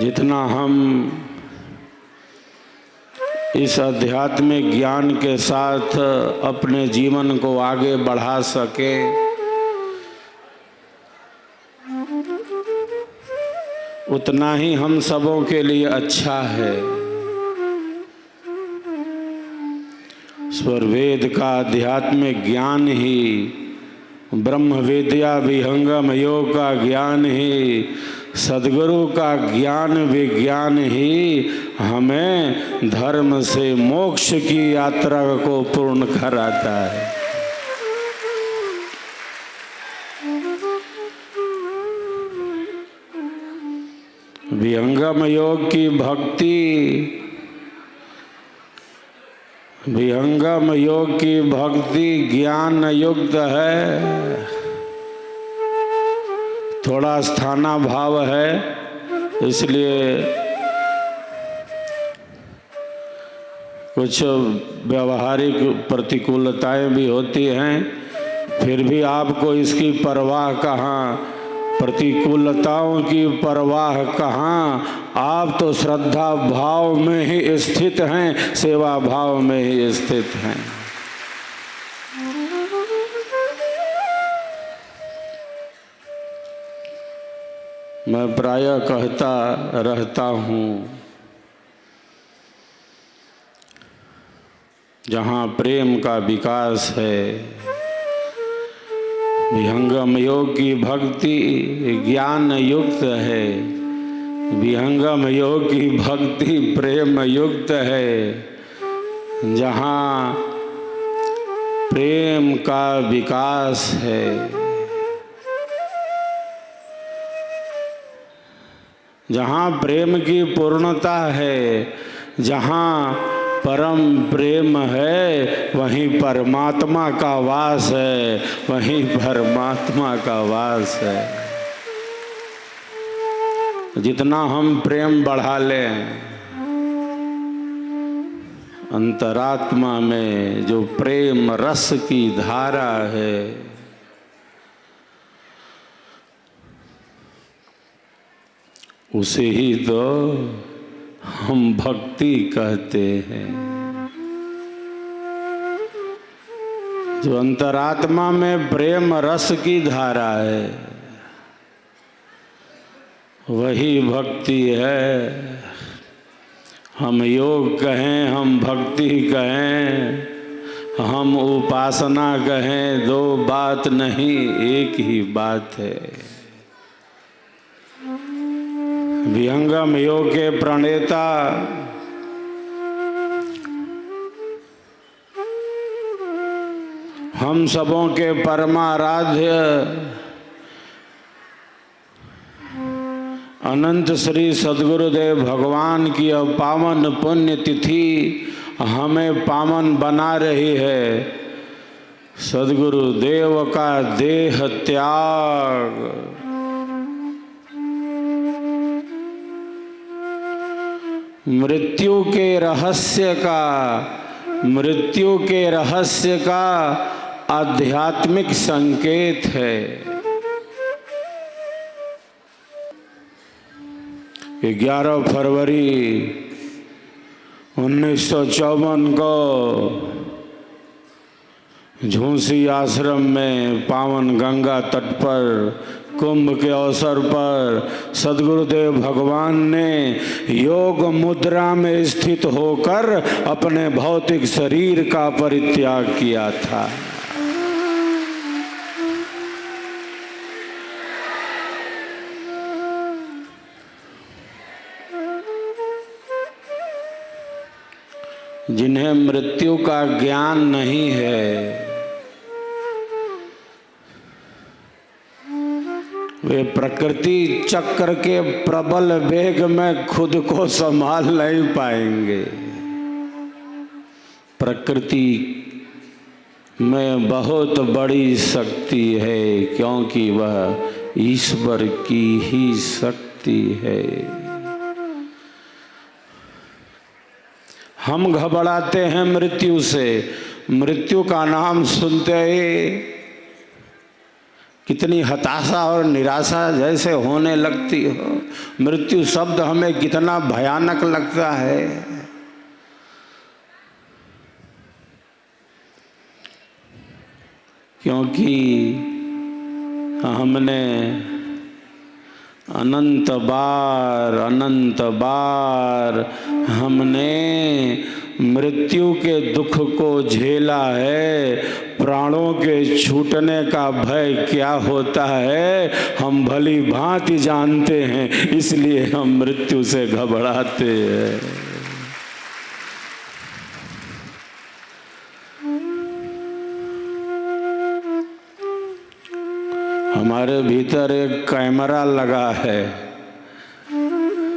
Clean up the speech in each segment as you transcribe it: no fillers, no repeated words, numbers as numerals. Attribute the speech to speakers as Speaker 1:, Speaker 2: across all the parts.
Speaker 1: जितना हम इस आध्यात्मिक ज्ञान के साथ अपने जीवन को आगे बढ़ा सके, उतना ही हम सबों के लिए अच्छा है। स्वर वेद का आध्यात्मिक ज्ञान ही, ब्रह्म विद्या विहंगम योग का ज्ञान ही, सद्गुरु का ज्ञान विज्ञान ही हमें धर्म से मोक्ष की यात्रा को पूर्ण कराता है। विहंगम योग की भक्ति, विहंगम योग की भक्ति ज्ञान युक्त है, थोड़ा स्थाना भाव है, इसलिए कुछ व्यवहारिक प्रतिकूलताएं भी होती हैं। फिर भी आपको इसकी परवाह कहाँ, प्रतिकूलताओं की परवाह कहाँ। आप तो श्रद्धा भाव में ही स्थित हैं, सेवा भाव में ही स्थित हैं। मैं प्रायः कहता रहता हूँ, जहाँ प्रेम का विकास है, विहंगम योग की भक्ति ज्ञान युक्त है, विहंगम योग की भक्ति प्रेम युक्त है। जहाँ प्रेम का विकास है, जहाँ प्रेम की पूर्णता है, जहाँ परम प्रेम है, वहीं परमात्मा का वास है, वहीं परमात्मा का वास है। जितना हम प्रेम बढ़ा लें, अंतरात्मा में जो प्रेम रस की धारा है, उसे ही तो हम भक्ति कहते हैं। जो अंतरात्मा में प्रेम रस की धारा है, वही भक्ति है। हम योग कहें, हम भक्ति कहें, हम उपासना कहें, दो बात नहीं, एक ही बात है। विहंगम योग के प्रणेता हम सबों के परमाराध्य अनंत श्री सद्गुरुदेव भगवान की पावन पुण्य तिथि हमें पावन बना रही है। सद्गुरुदेव का देह त्याग, मृत्यु के रहस्य का आध्यात्मिक संकेत है। 11 फरवरी 1954 को झूसी आश्रम में पावन गंगा तट पर कुंभ के अवसर पर सद्गुरुदेव भगवान ने योग मुद्रा में स्थित होकर अपने भौतिक शरीर का परित्याग किया था। जिन्हें मृत्यु का ज्ञान नहीं है, वे प्रकृति चक्र के प्रबल वेग में खुद को संभाल नहीं पाएंगे। प्रकृति में बहुत बड़ी शक्ति है, क्योंकि वह ईश्वर की ही शक्ति है। हम घबराते हैं मृत्यु से। मृत्यु का नाम सुनते ही कितनी हताशा और निराशा जैसे होने लगती हो। मृत्यु शब्द हमें कितना भयानक लगता है। क्योंकि हमने अनंत बार हमने मृत्यु के दुख को झेला है। प्राणों के छूटने का भय क्या होता है हम भली भांति जानते हैं, इसलिए हम मृत्यु से घबराते हैं। हमारे भीतर एक कैमरा लगा है,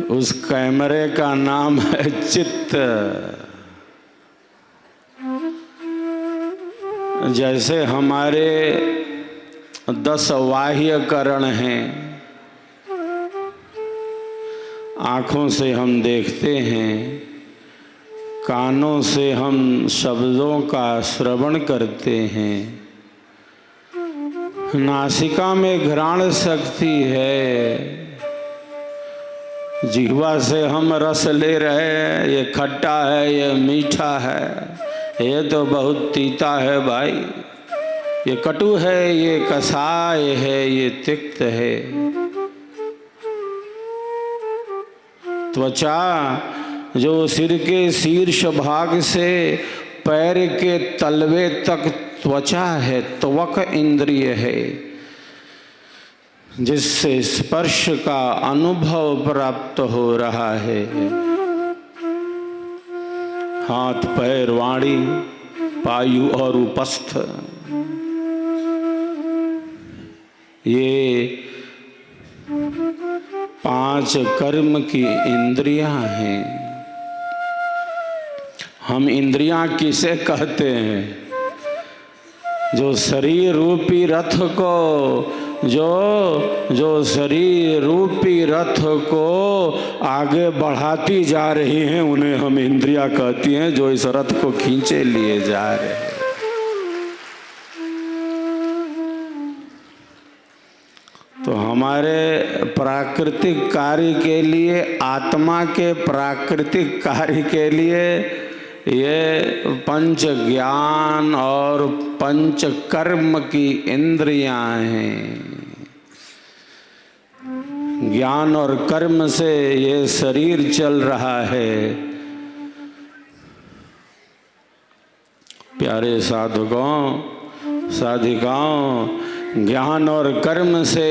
Speaker 1: उस कैमरे का नाम है चित्त। जैसे हमारे 10 बाह्य करण हैं, आँखों से हम देखते हैं, कानों से हम शब्दों का श्रवण करते हैं, नासिका में घ्राण शक्ति है, जिह्वा से हम रस ले रहे हैं, ये खट्टा है, ये मीठा है, ये तो बहुत तीता है भाई, ये कटु है, ये कसाय है, ये तिक्त है। त्वचा जो सिर के शीर्ष भाग से पैर के तलवे तक त्वचा है, त्वक इंद्रिय है, जिससे स्पर्श का अनुभव प्राप्त हो रहा है। हाथ, पैर, वाणी, पायु और उपस्थ, ये 5 कर्म की इंद्रियां हैं। हम इंद्रियां किसे कहते हैं? जो शरीर रूपी रथ को जो शरीर रूपी रथ को आगे बढ़ाती जा रही हैं, उन्हें हम इंद्रियां कहती हैं, जो इस रथ को खींचे लिए जा रहे हैं। तो हमारे प्राकृतिक कार्य के लिए, आत्मा के प्राकृतिक कार्य के लिए ये 5 ज्ञान और 5 कर्म की इंद्रियां हैं। ज्ञान और कर्म से ये शरीर चल रहा है। प्यारे साधकों, साधिकाओं, ज्ञान और कर्म से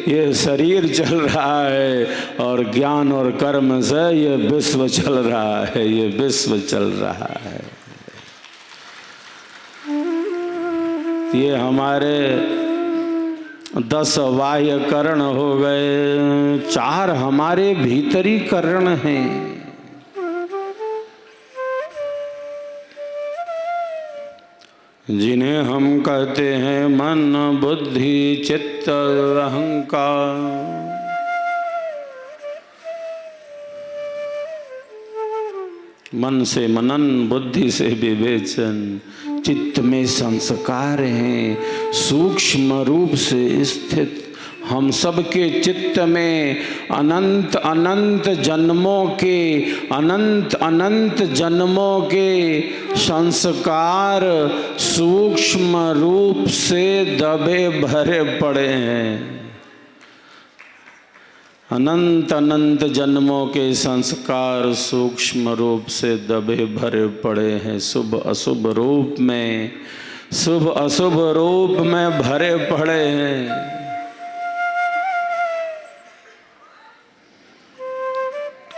Speaker 1: ये शरीर चल रहा है और ज्ञान और कर्म से ये विश्व चल रहा है, ये विश्व चल रहा है। ये हमारे 10 बाह्य करण हो गए, 4 हमारे भीतरी करण हैं। जिन्हें हम कहते हैं मन, बुद्धि, चित्त, अहंकार। मन से मनन, बुद्धि से विवेचन, चित्त में संस्कार हैं सूक्ष्म रूप से स्थित। हम सब के चित्त में अनंत अनंत जन्मों के संस्कार सूक्ष्म रूप से दबे भरे पड़े हैं। अनंत जन्मों के संस्कार सूक्ष्म रूप से दबे भरे पड़े हैं। शुभ अशुभ रूप में भरे पड़े हैं।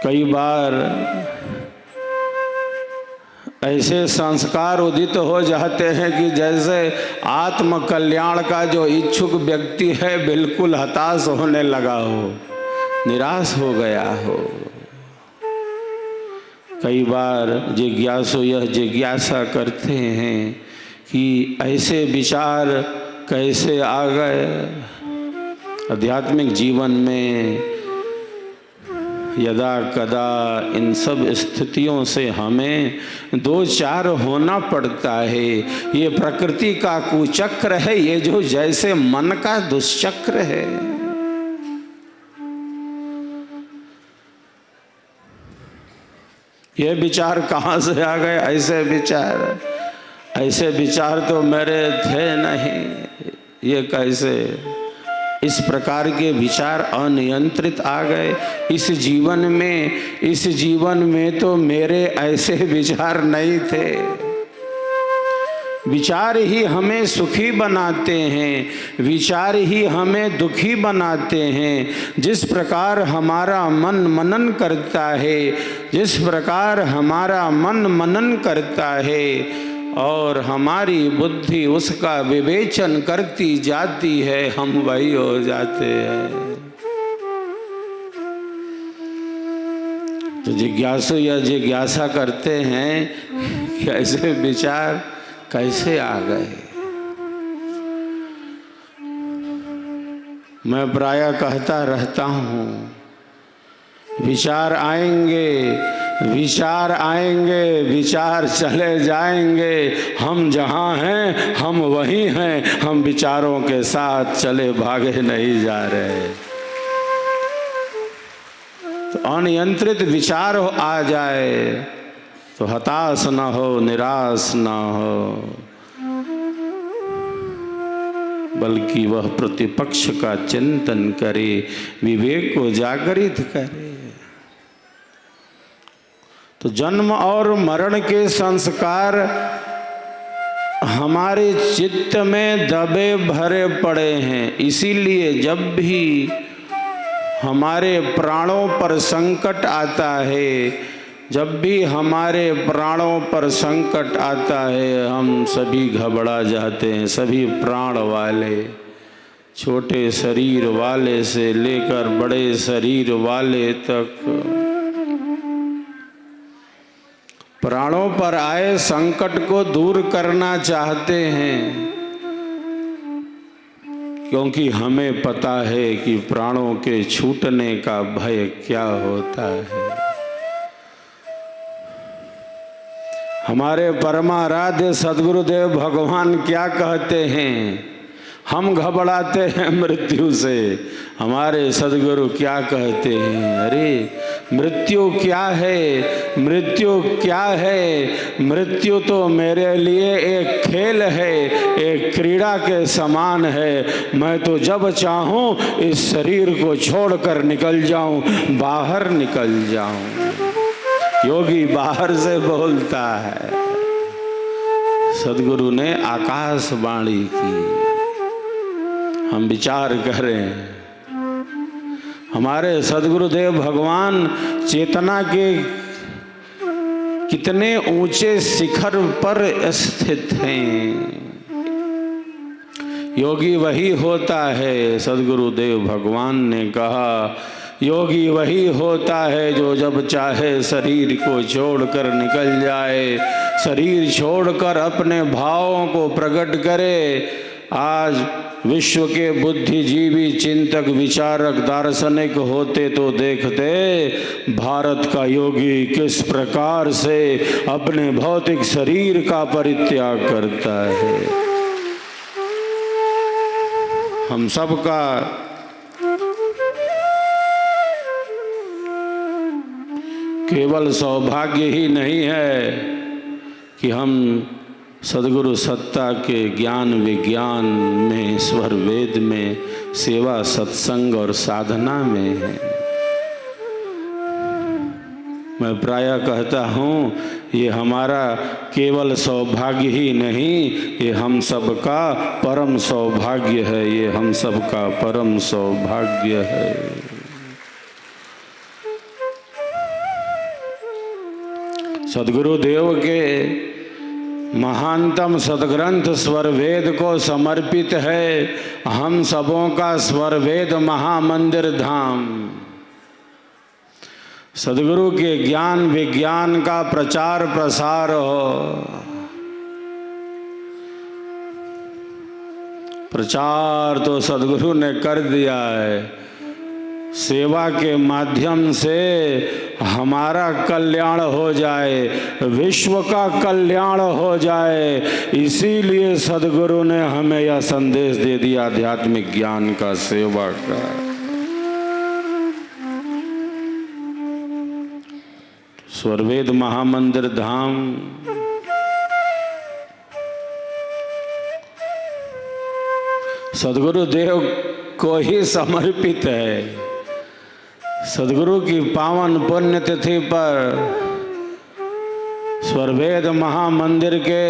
Speaker 1: कई बार ऐसे संस्कार उदित हो जाते हैं कि जैसे आत्म कल्याण का जो इच्छुक व्यक्ति है बिल्कुल हताश होने लगा हो, निराश हो गया हो। कई बार जिज्ञासु यह जिज्ञासा करते हैं कि ऐसे विचार कैसे आ गए। आध्यात्मिक जीवन में यदा कदा इन सब स्थितियों से हमें दो चार होना पड़ता है। ये प्रकृति का कुचक्र है, ये जो जैसे मन का दुष्चक्र है। ये विचार कहाँ से आ गए? ऐसे विचार तो मेरे थे नहीं। ये कैसे इस प्रकार के विचार अनियंत्रित आ गए इस जीवन में तो मेरे ऐसे विचार नहीं थे। विचार ही हमें सुखी बनाते हैं, विचार ही हमें दुखी बनाते हैं। जिस प्रकार हमारा मन मनन करता है, जिस प्रकार हमारा मन मनन करता है और हमारी बुद्धि उसका विवेचन करती जाती है, हम वही हो जाते हैं। तो जिज्ञासु या जिज्ञासा करते हैं कि ऐसे विचार कैसे आ गए। मैं प्रायः कहता रहता हूँ, विचार आएंगे, विचार चले जाएंगे, हम जहाँ हैं हम वहीं हैं, हम विचारों के साथ चले भागे नहीं जा रहे। तो अनियंत्रित विचार आ जाए तो हताश न हो, निराश न हो, बल्कि वह प्रतिपक्ष का चिंतन करे, विवेक को जागृत करे। तो जन्म और मरण के संस्कार हमारे चित्त में दबे भरे पड़े हैं। इसीलिए जब भी हमारे प्राणों पर संकट आता है, जब भी हमारे प्राणों पर संकट आता है, हम सभी घबरा जाते हैं। सभी प्राण वाले, छोटे शरीर वाले से लेकर बड़े शरीर वाले तक, प्राणों पर आए संकट को दूर करना चाहते हैं, क्योंकि हमें पता है कि प्राणों के छूटने का भय क्या होता है। हमारे परमाराध्य सद्गुरुदेव भगवान क्या कहते हैं? हम घबराते हैं मृत्यु से, हमारे सद्गुरु क्या कहते हैं? अरे मृत्यु क्या है, मृत्यु क्या है? मृत्यु तो मेरे लिए एक खेल है, एक क्रीड़ा के समान है। मैं तो जब चाहूं इस शरीर को छोड़कर निकल जाऊं, बाहर निकल जाऊं। योगी बाहर से बोलता है, सद्गुरु ने आकाशवाणी की। हम विचार करें, हमारे सद्गुरुदेव भगवान चेतना के कितने ऊंचे शिखर पर स्थित हैं। योगी वही होता है, सद्गुरुदेव भगवान ने कहा, योगी वही होता है जो जब चाहे शरीर को छोड़कर निकल जाए, शरीर छोड़कर अपने भावों को प्रकट करे। आज विश्व के बुद्धिजीवी, चिंतक, विचारक, दार्शनिक होते तो देखते भारत का योगी किस प्रकार से अपने भौतिक शरीर का परित्याग करता है। हम सबका केवल सौभाग्य ही नहीं है कि हम सद्गुरु सत्ता के ज्ञान विज्ञान में, ईश्वर वेद में, सेवा सत्संग और साधना में है। मैं प्रायः कहता हूँ, ये हमारा केवल सौभाग्य ही नहीं, ये हम सबका परम सौभाग्य है, ये हम सबका परम सौभाग्य है। सद्गुरुदेव के महानतम सदग्रंथ स्वर वेद को समर्पित है हम सबों का स्वर वेद महामंदिर धाम। सद्गुरु के ज्ञान विज्ञान का प्रचार प्रसार हो। प्रचार तो सद्गुरु ने कर दिया है, सेवा के माध्यम से हमारा कल्याण हो जाए, विश्व का कल्याण हो जाए। इसीलिए सद्गुरु ने हमें यह संदेश दे दिया आध्यात्मिक ज्ञान का, सेवा का। स्वरवेद महामंदिर धाम सद्गुरु देव को ही समर्पित है। सद्गुरु की पावन पुण्य तिथि पर स्वरवेद महामंदिर के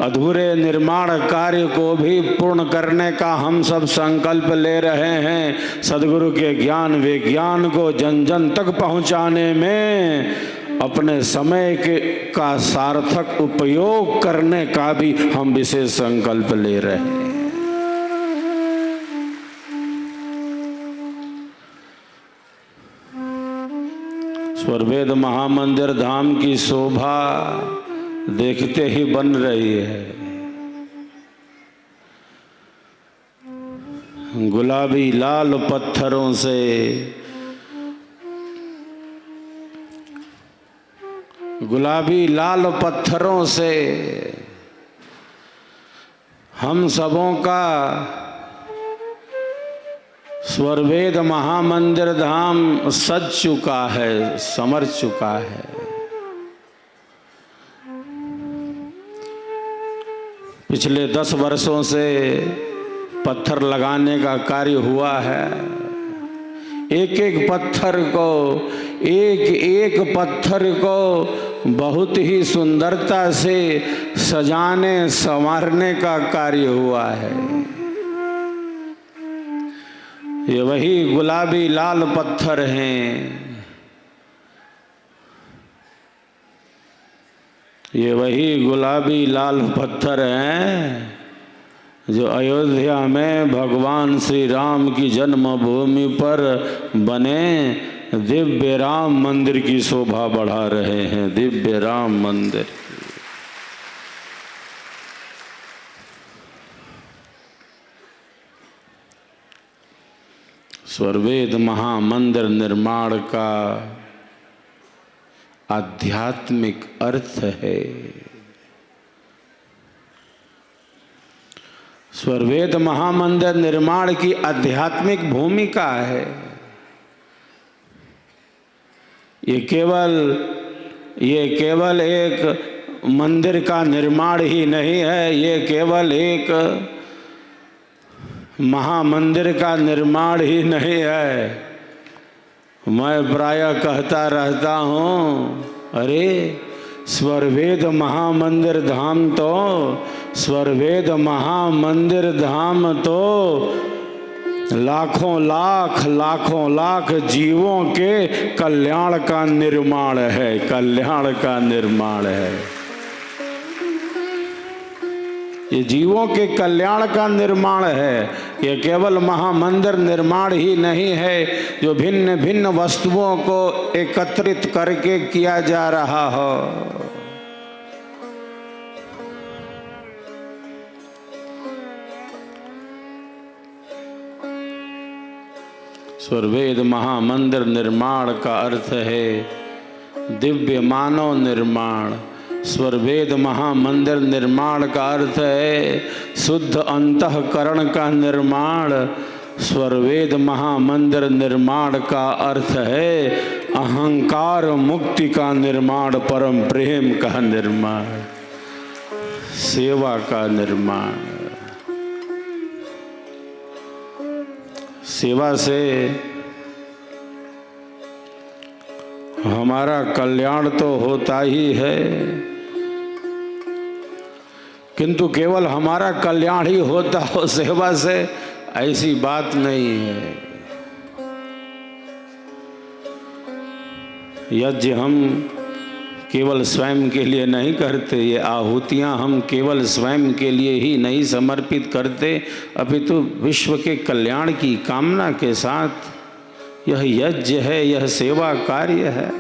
Speaker 1: अधूरे निर्माण कार्य को भी पूर्ण करने का हम सब संकल्प ले रहे हैं। सद्गुरु के ज्ञान विज्ञान को जन जन तक पहुंचाने में अपने समय का सार्थक उपयोग करने का भी हम विशेष संकल्प ले रहे हैं। स्वरवेद महामंदिर धाम की शोभा देखते ही बन रही है। गुलाबी लाल पत्थरों से हम सबों का स्वरवेद महामंदिर धाम सज चुका है, समर चुका है। पिछले 10 वर्षों से पत्थर लगाने का कार्य हुआ है। एक एक पत्थर को बहुत ही सुंदरता से सजाने संवारने का कार्य हुआ है। ये वही गुलाबी लाल पत्थर हैं, ये वही गुलाबी लाल पत्थर हैं जो अयोध्या में भगवान श्री राम की जन्मभूमि पर बने दिव्य राम मंदिर की शोभा बढ़ा रहे हैं। दिव्य राम मंदिर स्वरवेद महामंदिर निर्माण का आध्यात्मिक अर्थ है। स्वरवेद महामंदिर निर्माण की आध्यात्मिक भूमिका है। ये केवल एक मंदिर का निर्माण ही नहीं है, ये केवल एक महामंदिर का निर्माण ही नहीं है। मैं प्रायः कहता रहता हूँ, अरे स्वरवेद महामंदिर धाम तो लाखों लाख जीवों के कल्याण का निर्माण है, कल्याण का निर्माण है। ये जीवों के कल्याण का निर्माण है। ये केवल महामंदिर निर्माण ही नहीं है जो भिन्न भिन्न वस्तुओं को एकत्रित करके किया जा रहा हो। स्वरवेद महामंदिर निर्माण का अर्थ है दिव्य मानव निर्माण। स्वरवेद महामंदिर निर्माण का अर्थ है शुद्ध अंतःकरण का निर्माण। स्वरवेद महामंदिर निर्माण का अर्थ है अहंकार मुक्ति का निर्माण, परम प्रेम का निर्माण, सेवा का निर्माण। सेवा से हमारा कल्याण तो होता ही है, किंतु केवल हमारा कल्याण ही होता हो सेवा से, ऐसी बात नहीं है। यज्ञ हम केवल स्वयं के लिए नहीं करते, ये आहुतियां हम केवल स्वयं के लिए ही नहीं समर्पित करते, अपितु विश्व के कल्याण की कामना के साथ यह यज्ञ है, यह सेवा कार्य है।